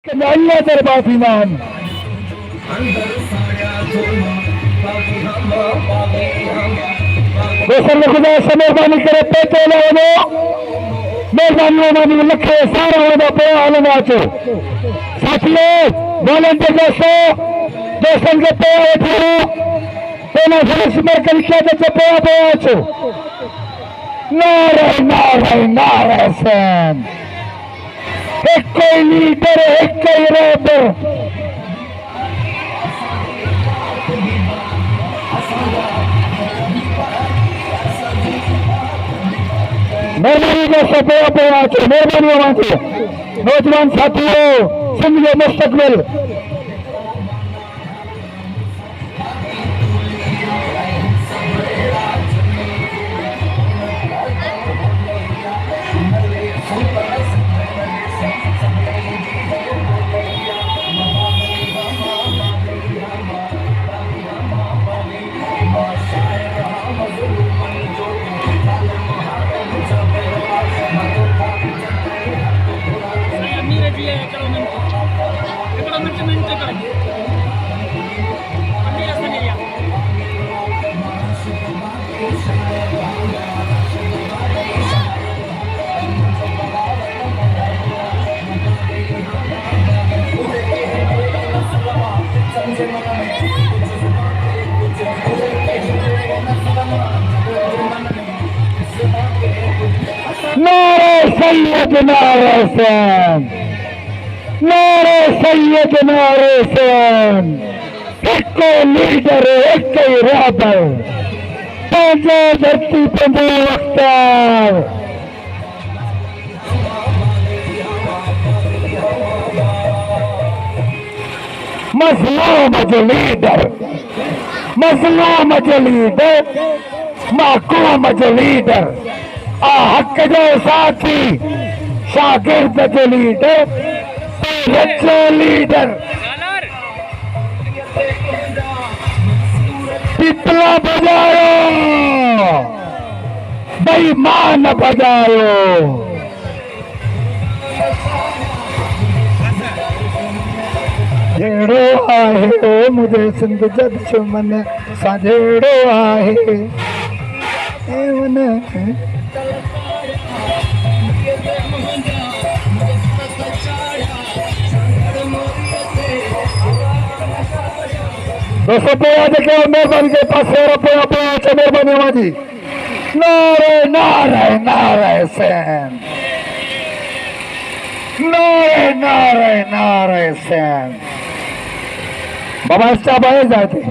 अल्लाह दरबार ईमान दोस्तों खुदा से मेहरबानी करे पेटे लाओ मेहरबानी लखे सारा होना पे आलम आचो साथियों वॉलंटियर दोस्तों के पे आए तेना फरस में कलिका के पे आचो नारे नारे नारे सैन एक कोई लीडर एक कोई रैपर मेहरबानी का सपोर्ट पे आचो मेहरबानी नौजवान साथियों समझो मुस्तकबिल नारे सैयद नारे सैन नारे सैयद नारे सैन एक लीडर एक रैपर पंजे धरती पंजे अख्तर मजलूम जो लीडर महकूम जो लीडर हक जो साथी शागिर्द जो लीडर जो लीडर पिपला बजायो बेईमान बजायो जेड़ो आहे मुझे सिंध जद चुमन साझेड़ो आहे दोस्तों पे देखिए मेहरबानी के पास मेहरबानी हमारी नारे नारे नारे सैन नारे नारे नारे सैन बाबा जाते